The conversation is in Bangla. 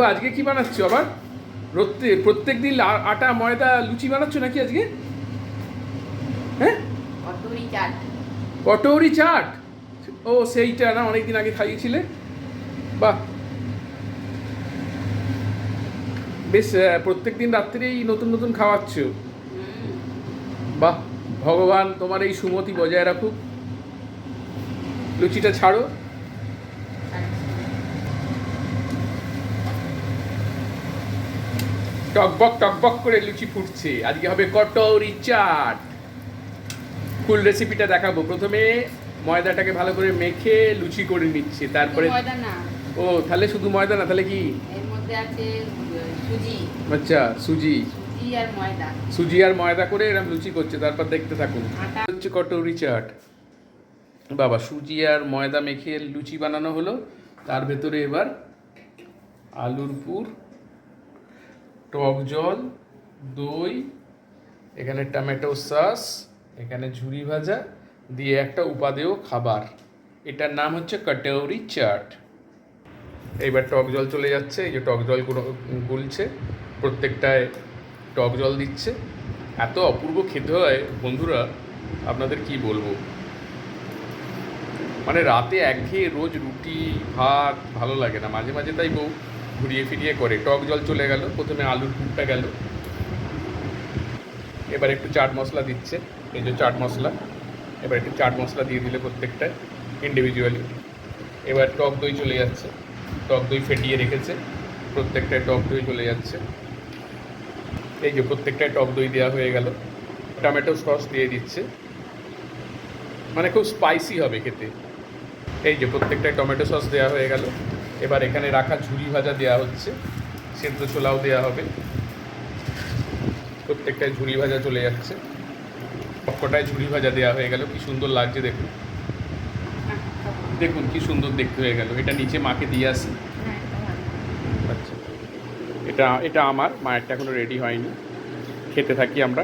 গো, আজকে কি বানাচ্ছ আবার? প্রত্যেক দিন আটা ময়দা লুচি বানাচ্ছ নাকি আজকে? হ্যাঁ, কটুরি চাট। কটৌরি চাট। ও সেইটা না, অনেকদিন আগে খাইয়েছিলে। বাহ, বেশ, প্রত্যেক দিন রাত্রেই নতুন নতুন খাওয়াচ্ছ। বাহ, ভগবান তোমার এই সুমতি বজায় রাখুক। লুচিটা ছাড়ো। টকবক টকবক করে লুচি ফুটছে, আজকে হবে কটৌরি চাট। ফুল রেসিপিটা দেখাবো। প্রথমে ময়দাটাকে ভালো করে মেখে লুচি করে নিচ্ছে, তারপরে ময়দা না, ও তাহলে শুধু ময়দা না, তাহলে কি? এর মধ্যে আছে সুজি। আচ্ছা, সুজি। সুজি আর ময়দা। সুজি আর ময়দা করে এরকম লুচি করছে, তারপর দেখতে থাকুন। হচ্ছে কটৌরি চাট। বাবা, সুজি আর ময়দা মেখে লুচি বানানো হলো। তার ভেতরে এবার আলুর পুর, টক জল, দই, এখানে টমেটো সস, এখানে ঝুরি ভাজা দিয়ে একটা উপাদেয় খাবার। এটার নাম হচ্ছে কটৌরি চাট। এইবার টক জল চলে যাচ্ছে, এই যে টক জল গুলছে, প্রত্যেকটায় টক জল দিচ্ছে। এত অপূর্ব খেতে হয় বন্ধুরা, আপনাদের কি বলবো। মানে রাতে একঘেয়ে রোজ রুটি ভাত ভালো লাগে না, মাঝে মাঝে তাই বউ ঘুরিয়ে ফিরিয়ে করে। টক জল চলে গেল, প্রথমে আলুর পুরটা গেল, এবার একটু চাট মশলা দিচ্ছে, এই যে চাট মশলা। এবার একটু চাট মশলা দিয়ে দিলে প্রত্যেকটায় ইন্ডিভিজুয়ালি। এবার টক দই চলে যাচ্ছে, টক দই ফেটিয়ে রেখেছে, প্রত্যেকটায় টক দই চলে যাচ্ছে। এই যে প্রত্যেকটায় টক দই দেওয়া হয়ে গেল। টমেটো সস দিয়ে দিচ্ছে, মানে খুব স্পাইসি হবে খেতে। এই যে প্রত্যেকটায় টমেটো সস দেওয়া হয়ে গেল। এবার এখানে রাখা ঝুরি ভাজা দেওয়া হচ্ছে, সেদ্ধ ছোলাও দেওয়া হবে। প্রত্যেকটায় ঝুরি ভাজা চলে যাচ্ছে, সবকটায় ঝুরি ভাজা দেওয়া হয়ে গেল। কি সুন্দর লাগছে দেখুন, দেখুন কি সুন্দর দেখতে হয়ে গেল। এটা নিচে মাকে দিয়ে আসি। আচ্ছা, এটা আমার মায়েরটা এখনো রেডি হয়নি, খেতে থাকি আমরা।